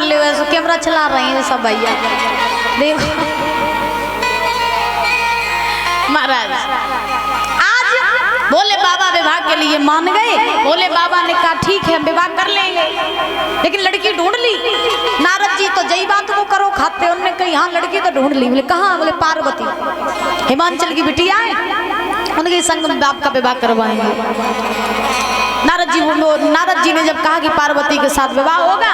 कर ले वैसे कैमरा चला रहे हैं सब भैया देखो महाराज। आज भोले बाबा विवाह के लिए मान गए। भोले बाबा ने कहा ठीक है विवाह कर लेंगे, लेकिन लड़की ढूंढ ली। नारद जी तो जई बात को करो खाते, उन्होंने कही हाँ लड़की तो ढूंढ ली। बोले कहाँ? बोले पार्वती हिमांचल की बिटिया है, उनके संग बाप का विवाह करवाएंगे। नारद जी ने जब कहा कि पार्वती के साथ विवाह होगा,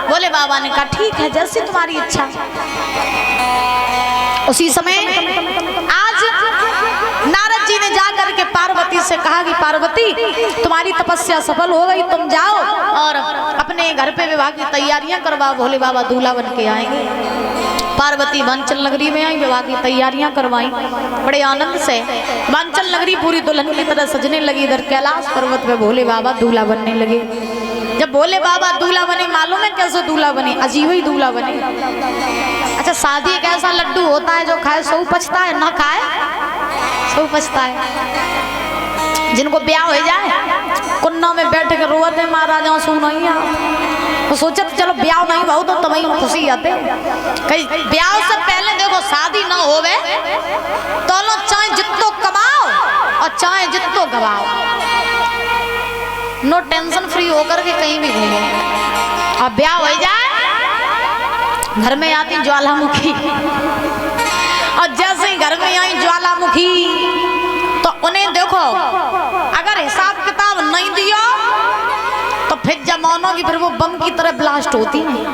भोले बाबा ने कहा ठीक है जैसी तुम्हारी इच्छा। उसी समय आज नारद जी ने जाकर के पार्वती से कहा कि पार्वती तुम्हारी तपस्या सफल हो गई, तुम जाओ और अपने घर पे विवाह की तैयारियां करवाओ, भोले बाबा दूल्हा बन के आएंगे। पार्वती हिमांचल नगरी में आई, विवाह की तैयारियां करवाई बड़े आनंद से। हिमांचल नगरी पूरी दुल्हन की तरह सजने लगी। इधर कैलाश पर्वत पे भोले बाबा दूल्हा बनने लगे। जब भोले बाबा दूल्हा बने, मालूम है कैसे दूल्हा बने? अजीब ही दूल्हा बने। अच्छा, शादी एक ऐसा लड्डू होता है जो खाए सौ पछता है, ना खाए सौ पछता है। जिनको ब्याह हो जाए कुन्ना में बैठ के रोते महाराजाओं सुनो तो सोचे तो चलो ब्याह नहीं भाव तो तुम्हें खुशी आते। कहीं ब्याह से पहले देखो शादी ना होवे तो लो चाहे जितो कमाओ और चाहे जितो गवाओ, नो टेंशन फ्री होकर के कहीं भी घूमो। और ब्याह हो जाए घर में आती ज्वालामुखी, और जैसे ही घर में आई ज्वालामुखी तो उन्हें देखो अगर हिसाब किताब नहीं दिया तो फिर जमानों की फिर वो बम की तरह ब्लास्ट होती है।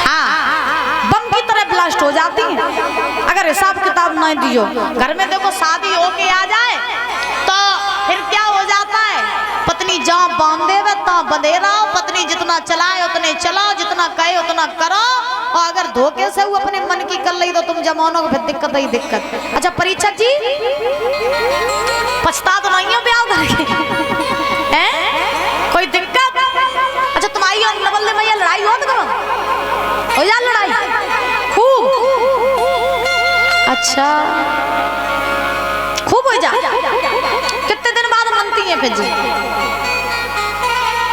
हाँ, बम की तरह ब्लास्ट हो जाती है अगर हिसाब किताब नहीं दियो। घर में देखो शादी होके आ जाए तो फिर क्या हो जाता है, पत्नी जहाँ बांधे वे तहाँ बंधे रहो, पत्नी जितना चलाए उतने चलाओ, जितना कहे उतना करो। और अगर धोखे से वो अपने मन की कर ली तो तुम जमानों को फिर दिक्कत ही दिक्कत। अच्छा परीक्षक जी पछता तो नहीं हो ब्याह करके? कोई दिक्कत? अच्छा तुम्हारी और नवल भैया लड़ाई हो तो जा लड़ाई खूब? अच्छा खूब हो जा। कितने दिन बाद मनती है फिर जी?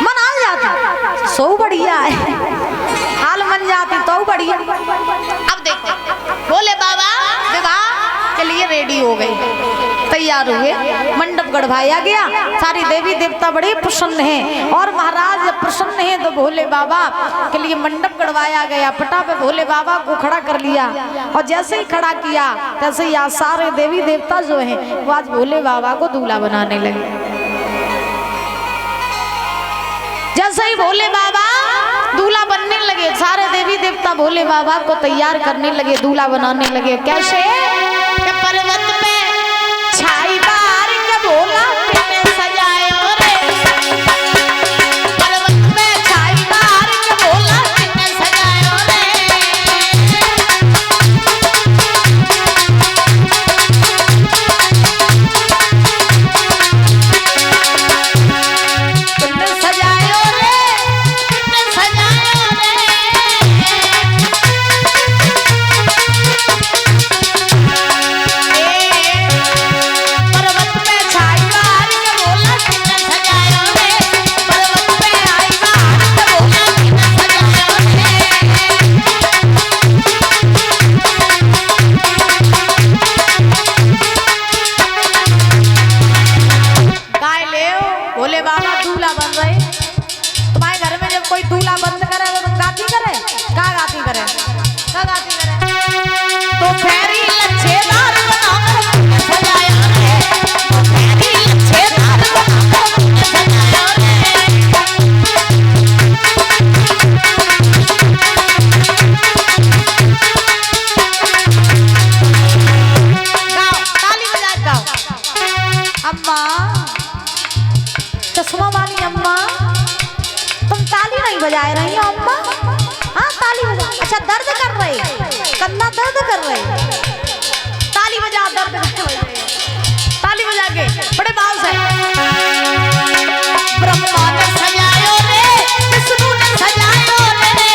मन आ जाती सो बढ़िया है, हाल मन जाती तो बढ़िया। अब देखो भोले बाबा विवाह के लिए रेडी हो गए, तैयार हुए, मंडप गढ़वाया गया। सारी देवी देवता बड़े प्रसन्न हैं और महाराज जब प्रसन्न हैं तो भोले बाबा के लिए मंडप गढ़वाया गया। पटा पे भोले बाबा को खड़ा कर लिया और जैसे ही खड़ा किया तैसे ही आज सारे देवी देवता जो हैं वो आज भोले बाबा को दूल्हा बनाने लगे। जैसे ही भोले बाबा दूल्हा बनने लगे सारे देवी देवता भोले बाबा को तैयार करने लगे, दूल्हा बनाने लगे। कैसे? पर्वत पे छाई बार के भोला किने सजायो रे, पर्वत पे छाई बार के भोला किने सजायो रे, किने सजायो रे, किने सजायो रे। भोले बाबा दूल्हा बन रहे। तुम्हारे घर में जब कोई दूल्हा बंद करे तो तुम गाती करे? का गाती करे? का गाती करे? तो फेरी लच्छेदार बनाकर सजाया रे, तो फेरी लच्छेदार बनाकर सजाया रे। गाओ, ताली बजा गाओ। अम्मा चश्मा वाली अम्मा तुम ताली नहीं बजाए रही हो अम्मा? हाँ ताली बजा। अच्छा दर्द कर रहे, कंधा दर्द कर रहे, ताली बजा, दर्द कर रहे, ताली बजा के बड़े भाव से। ब्रह्मा ने सजायो रे, विष्णु ने सजायो रे,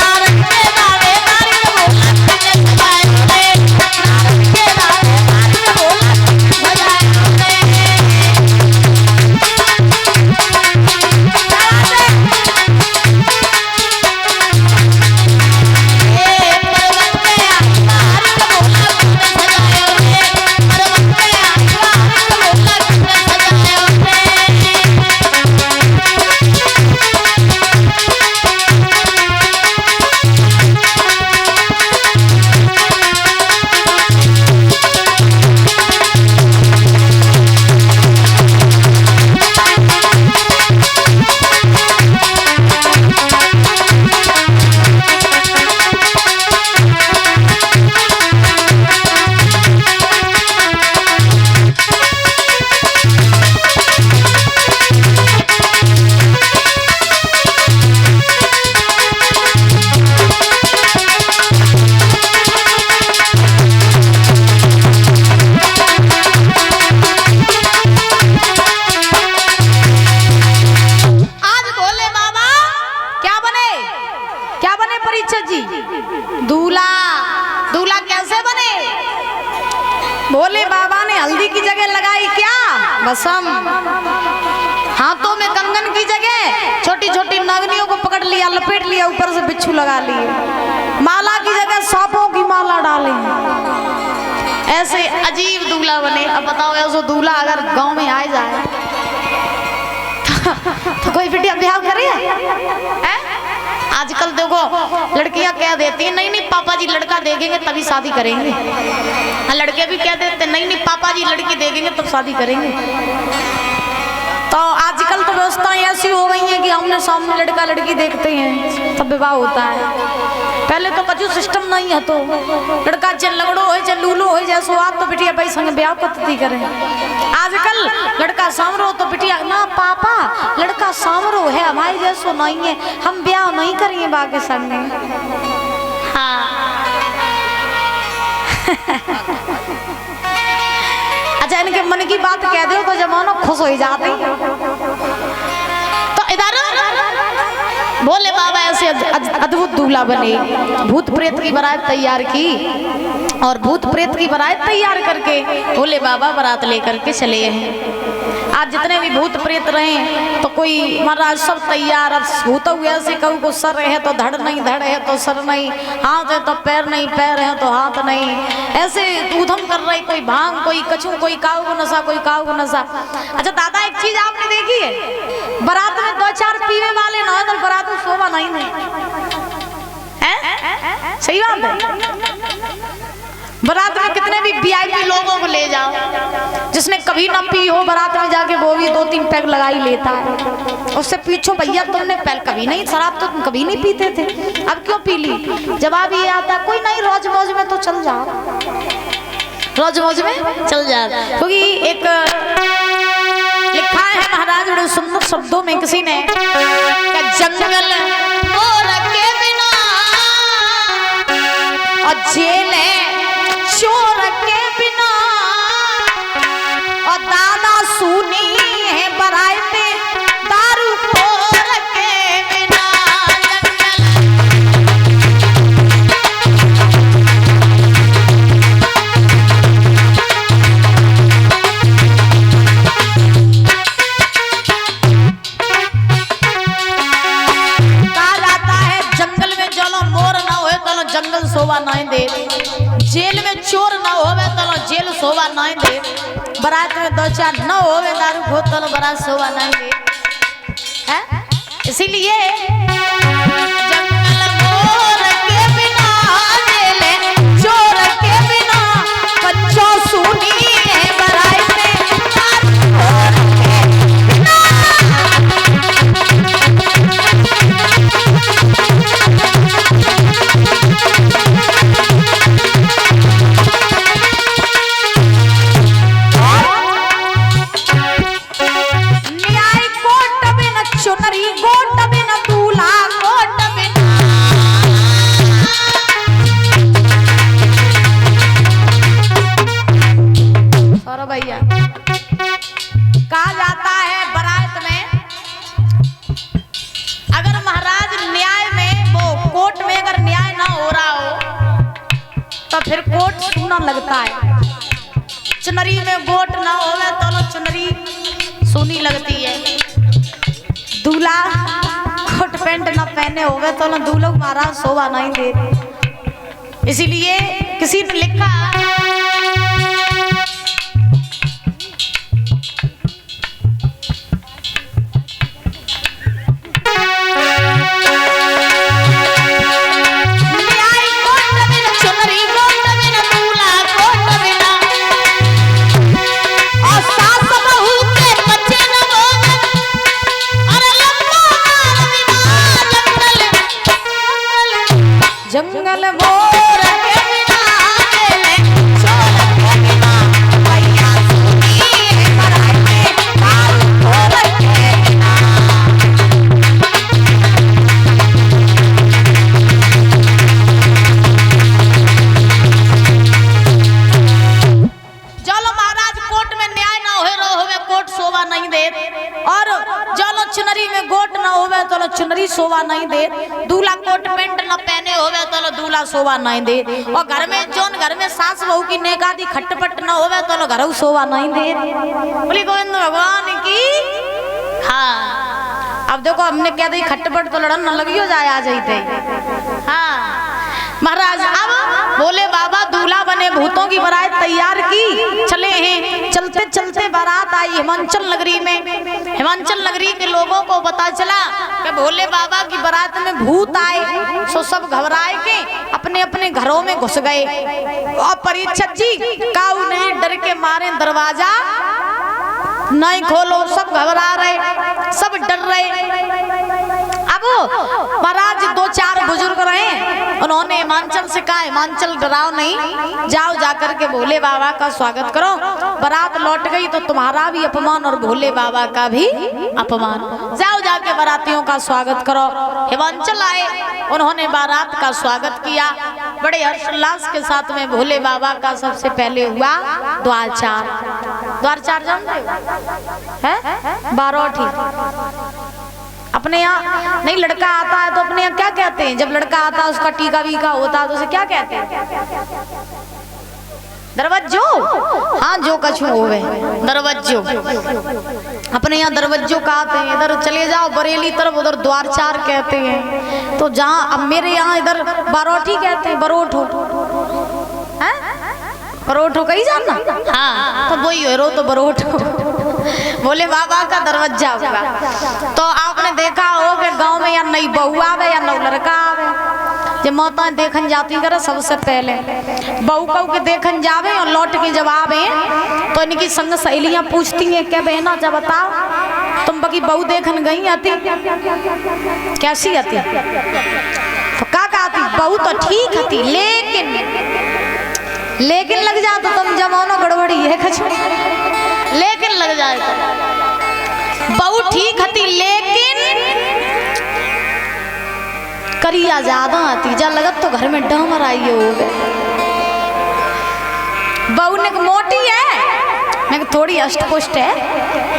नारद के दावे नारद भोला ने सजायो रे, नारद के दावे नारद भोला सजायो रे। भस्म। हाथों में कंगन की जगह छोटी छोटी नागनियों को पकड़ लिया, लपेट लिया, ऊपर से बिच्छू लगा लिए। माला की जगह सांपों की माला डाले। ऐसे अजीब दूल्हा बने। अब बताओ ऐसा दूल्हा अगर गांव में आ जाए तो कोई बिटिया ब्याह करे? आजकल देखो लड़कियां कह देती हैं नहीं नहीं पापा जी लड़का देखेंगे तभी शादी करेंगे। लड़के भी कह देते नहीं नहीं पापा जी लड़की देखेंगे तब शादी करेंगे। तो आजकल तो व्यवस्थाएं ऐसी हो गई हैं कि हमने सामने लड़का लड़की देखते हैं तब विवाह होता है। पहले तो कछु सिस्टम नहीं है, तो लड़का चल लगड़ो हो चाहे लूलो हो जैसो आप तो बिटिया भाई संग ब्याह पत्ती करें। आजकल लड़का सामरो तो बिटिया ना पापा लड़का सामरो है हमारे जैसो नहीं है, हम ब्याह नहीं करेंगे बाकी संग। हाँ अच्छा इनके मन की बात कह दो तो जमाना खुश हो जाते। तो इधर भोले बाबा ऐसे अद्भुत दूल्हा बने। भूत प्रेत की बारात तैयार की और भूत प्रेत की बारात तैयार करके भोले बाबा बारात लेकर के चले हैं। आज जितने भी भूत प्रेत रहे तो कोई महाराज सब तैयार। अब भूत हुए ऐसे कहूँ को सर है तो धड़ नहीं, धड़ है तो सर नहीं, हाथ है तो पैर नहीं, पैर है तो हाथ नहीं, ऐसे ऊधम कर रही। कोई भांग, कोई कछू, कोई काऊ को नशा, कोई काऊ को नशा। अच्छा दादा एक चीज आपने देखी है, बारात में 2-4 पीने वाले ना हो तो बारात में शोभा नहीं है। सही बात है। बारात में कितने भी वीआईपी लोगों को ले जाओ, जिसने कभी ना पी हो बारात में जाके वो भी 2-3 पैग लगा ही लेता है। उससे पूछो भैया तुमने पहले कभी नहीं शराब तो तुम कभी नहीं पीते थे, अब क्यों पी ली? जवाब ये आता कोई नहीं रोज मौज में तो चल जाओ, रोज मौज में चल जाओ। क्योंकि एक लिखा है महाराज बड़े सुंदर शब्दों में किसी ने, जंगल के बिना और जेल चोर के बिना और दादा सुनी है बराते दारू खोर के बिना। कहा जाता है जंगल में चलो मोर ना हो तो जंगल शोभा नहीं दे, जेल में चोर ना होवे तो जेल शोभा नहीं दे, बारात में 2-4 न होवे दारू खो तो बारात शोभा नहीं दे। है इसीलिए जंगल मोर के बिना जेल चोर के बिना कच्चो सुनी है बारात में दारू खोर के बिना। भैया कहा जाता है बारात में अगर महाराज न्याय में वो कोर्ट में अगर न्याय ना हो रहा हो तो फिर कोर्ट सूना लगता है। चुनरी में गोट ना होवे तो चुनरी सूनी लगती है। दूल्हा कोट पैंट ना पहने होवे तो दूल्हा महाराज शोभा नहीं दे। इसीलिए किसी ने लिखा जंगल मोर के बिना चुनरी में गोट न होवे तो लो चुनरी शोभा नहीं दे, दूल्हा कोट पैंट न पहने होवे तो लो दूल्हा शोभा नहीं दे, और घर में जोन घर में सास बहू की नेकादी खटपट न होवे तो लो घर शोभा नहीं दे। बोली गोविंद भगवान की। हाँ अब देखो हमने कह दी खटपट तो लड़न न लगियो जाए आ जाते। हाँ महाराज अब बोले बाबा दूल्हा बने भूतों की बारात तैयार की, चले हैं। चलते चलते बारात आई हिमाचल नगरी में। हिमाचल नगरी के लोगों को पता चला कि भोले बाबा की बारात में भूत आए, सो सब घबराए के अपने अपने घरों में घुस गए। और परीक्षित जी काऊ नहीं डर के मारे दरवाजा नहीं खोलो, सब घबरा रहे, सब डर रहे। अब महाराज दो चार बुजुर्ग रहे, उन्होंने हिमाचल से कहा हिमाचल डराओ नहीं, जाओ जाकर के भोले बाबा का स्वागत करो। बारात लौट गई तो तुम्हारा भी अपमान और भोले बाबा का भी अपमान, जाओ जाके बारातियों का स्वागत करो। हिमाचल आए, उन्होंने बारात का स्वागत किया बड़े हर्षोल्लास के साथ में। भोले बाबा का सबसे पहले हुआ द्वारचार। द्वारचार जानते हैं? बारोठी। अपने यहाँ नहीं लड़का आता है तो अपने यहाँ क्या कहते हैं? जब लड़का आता है उसका टीका वीका होता है तो उसे क्या कहते हैं? दरवाजो। हाँ जो कछु होवे दरवाजो, अपने यहाँ दरवाजो कहते हैं। इधर चले जाओ बरेली तरफ, उधर द्वारचार कहते हैं। तो जहाँ अब मेरे यहाँ इधर बारोठी कहते हैं, बरोठो। बरोठो कहीं जानना? हाँ तो वही है, रो तो बरोठो। भोले बाबा का दरवाजा होगा। तो आपने देखा हो कि गांव में या नई बहू आवे या नौ लड़का आवे, जब माता देखन जाती करे सबसे पहले बहू कहू के देखन जावे और लौट के जब आवे तो इनकी संग सहेलियां पूछती हैं क्या बहना जब बताओ तुम बकी बहू देखन गई आती कैसी आती? तो का कहती बहू तो ठीक आती, लेकिन लग जा तो तुम जमानो गड़बड़ी है कुछ, लेकिन लग जाए तो बहू ठीक हती लेकिन करिया ज्यादा आती, जा लगत तो घर में डामर आई हो गए। बहू ने मोटी है, मैं थोड़ी अष्टपुष्ट है,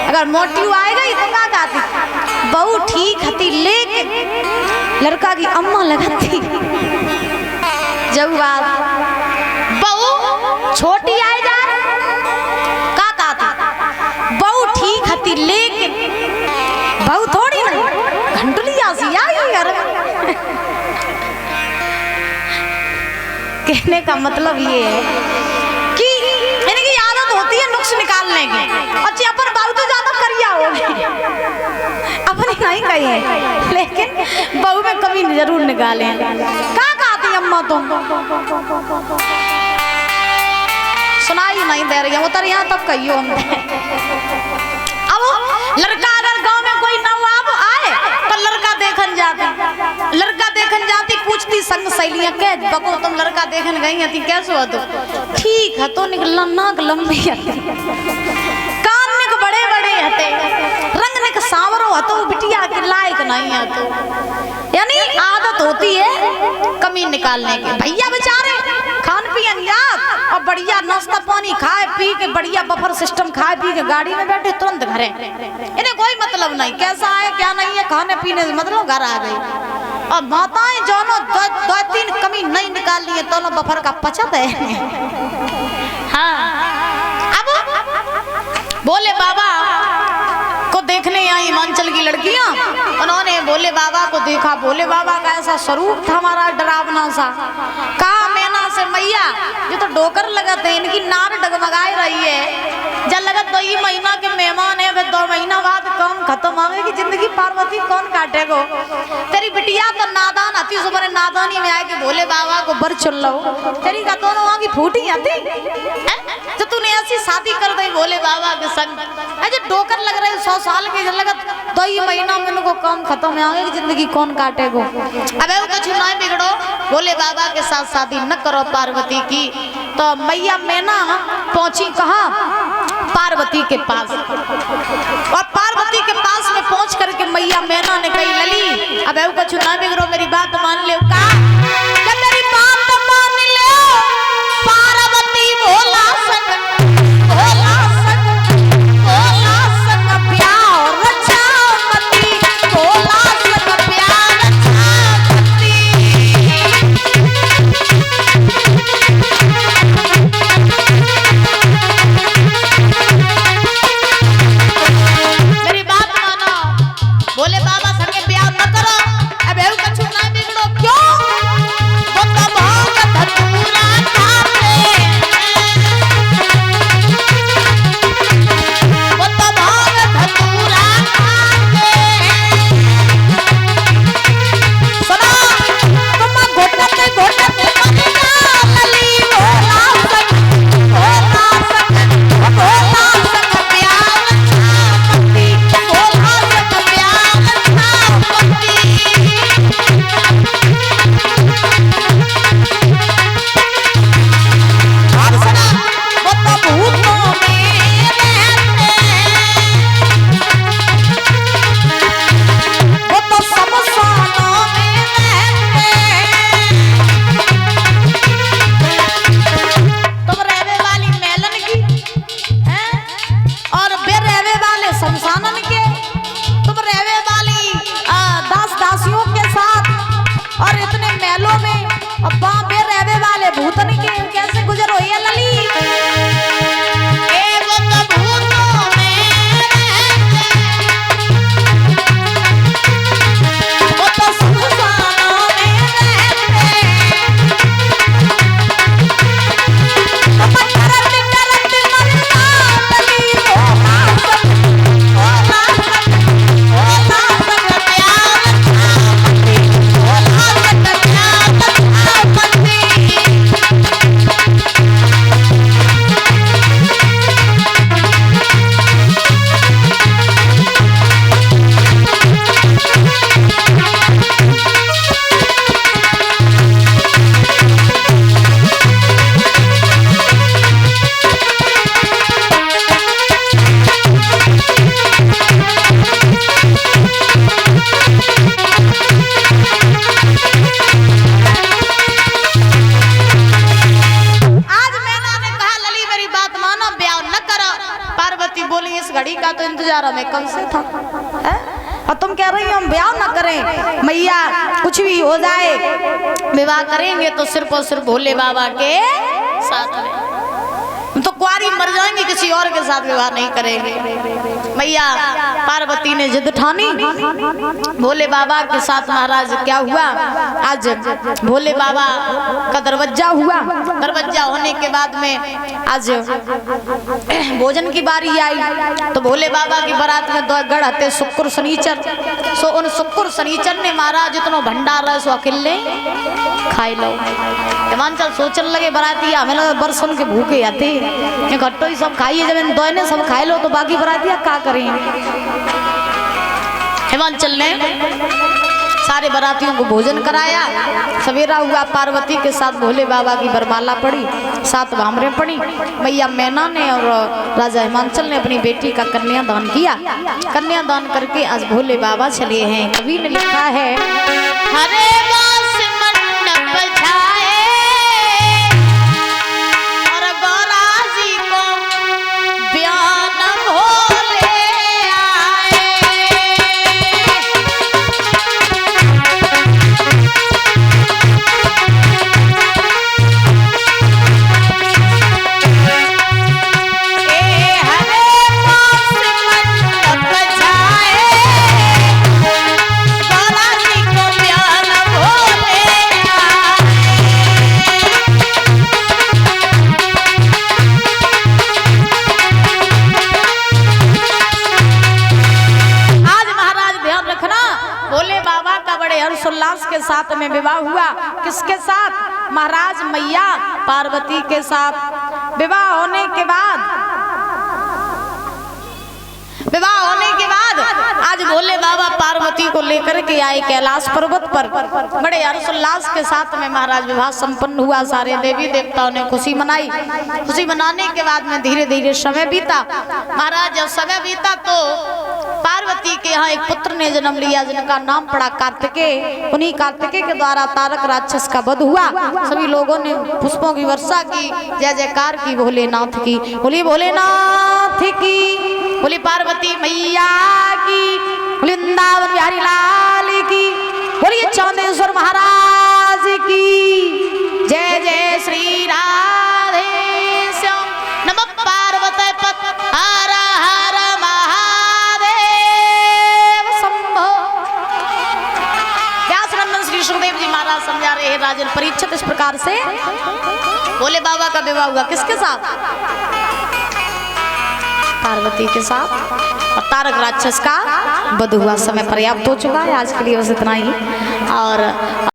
अगर मोटी आएगा तो क्या कहती बहू ठीक हती लेकिन लड़का की अम्मा लगती। जब बात बहू छोटी आए जा का कहती बहू ठीक हती लेकिन बहू थोड़ी नहीं घंटुली आसी आई यार। कहने का मतलब ये है कि इनकी आदत होती है नुक्स निकालने की। अच्छा अपन बहू तो ज्यादा करिया होगी अपनी नहीं कही है, लेकिन बहू में कमी जरूर निकाले। क्या कहती अम्मा तुम? सुनाई नहीं दे रही है उतर यहाँ तब कहियो हमने। अब लड़का अगर गांव में कोई नवाब आए तो लड़का देखन जाती, लड़का देखन जाती पूछती संग सहेलियां कह बको तुम लड़का देखन गई थी कैसे हो? तो ठीक है तो निकलना नाक लंबी हती, कान निक बड़े बड़े हते, रंग निक सांवरो हतो, बिटिया के लायक नहीं है। तो यानी आदत होती है कमी निकालने की। भैया बेचारे खान पियन याद और बढ़िया नाश्ता पानी खाए पी के बढ़िया बफर सिस्टम खाए पी के गाड़ी में बैठे तुरंत घरे, इन्हें कोई मतलब नहीं कैसा है क्या नहीं है, खाने पीने से मतलब घर आ गई। और माताएं दोनों दो तीन कमी नहीं निकाल ली है दोनों बफर का पचत है। हाँ अब बोले बाबा को देखने आई हिमाचल की लड़कियां, उन्होंने भोले बाबा को देखा। भोले बाबा का ऐसा स्वरूप था हमारा डरावना सा। कहा मैना से मैया ये तो डोकर लगत है, इनकी नार डगमगाई रही है, जब लगत 2 महीना के मेहमान है, फिर 2 महीना बाद काम खत्म आवेगी जिंदगी, पार्वती कौन काटेगो? तेरी बिटिया तो नादान आती, सुबह नादानी में आए के भोले बाबा को बर चुन लो, तेरी का दोनों आगे फूटी आती तो तूने ऐसी शादी कर दी भोले बाबा के संग। अरे डोकर लग रहे 100 साल के लगत 2 महीना में उनको काम खत्म आगे जिंदगी कौन काटेगो? अबे वो कुछ नहीं बिगड़ो, भोले बाबा के साथ शादी न करो पार्वती की। तो मैया मैना पहुंची कहाँ? पार्वती के पास। और पार्वती के पास में पहुंच करके मैया मैना ने कही लली अबे वो कुछ नहीं बिगड़ो, मेरी बात मान ले। का मेरी बात मान ले पार्वती भोला संग प्यार रचावती कब से था है? और तुम कह रही हो हम ब्याह ना करें, मैया कुछ भी हो जाए विवाह करेंगे तो सिर्फ और सिर्फ भोले बाबा के साथ में। तो कुआरी मर जाएंगे, किसी और के साथ विवाह नहीं करेंगे। मैया पार्वती ने जिद ठानी, भोले बाबा के साथ महाराज क्या हुआ, आज भोले बाबा का दरवाजा हुआ। दरवाजा होने के बाद में आज भोजन की बारी आई, तो भोले बाबा की बारात में दो गढ़ हते शुक्र शनिचर। सो उन शुक्र शनिचर ने महाराज इतना भंडार है सो अकेले खाई लो। हिमांचल सोचने लगे बराती हमें बरसन के भूखे आते घट्टो ही सब खाइए, जब इन दो ने सब खाए लो तो बाकी बरातियां क्या करें। हिमांचल ने सारे बरातियों को भोजन कराया। सवेरा हुआ, पार्वती के साथ भोले बाबा की बरमाला पड़ी, 7 भामरें पड़ी। मैया मैना ने और राजा हिमांचल ने अपनी बेटी का कन्यादान किया। कन्यादान करके आज भोले बाबा चले हैं। कवि ने लिखा है, हरे बास मंडप छाए और गौरा जी को बयान भोले आए। हर्षोल्लास के साथ में विवाह हुआ। किसके साथ? महाराज मैया पार्वती के साथ। विवाह होने के बाद आज भोले बाबा पार्वती को लेकर के आए कैलाश पर्वत पर। बड़े हर्षोल्लास के साथ में महाराज विवाह संपन्न हुआ। सारे देवी देवताओं ने खुशी मनाई। खुशी मनाने के बाद में धीरे धीरे समय बीता। महाराज जब समय बीता तो पार्वती के यहाँ एक पुत्र ने जन्म लिया जिनका नाम पड़ा कार्तिकेय। उन्हीं कार्तिकेय के द्वारा तारक राक्षस का वध हुआ। सभी लोगों ने पुष्पों की वर्षा की, जय जयकार की भोलेनाथ की। बोली भोलेनाथ की, बोली पार्वती मैया की, वृंदावन बिहारी लाल की, बोलिए चौंदेश्वर महाराज की। जय जय श्री राधे श्याम। नमः पार्वती पत हर हर महादेव शंभो। व्यास नंदन श्री सुखदेव जी महाराज समझा रहे हैं राजन परीक्षित इस प्रकार से भोले बाबा का विवाह हुआ। किसके साथ? पार्वती के साथ। और तारक राक्षस का वध हुआ। समय पर्याप्त हो चुका है आज के लिए, बस इतना ही। और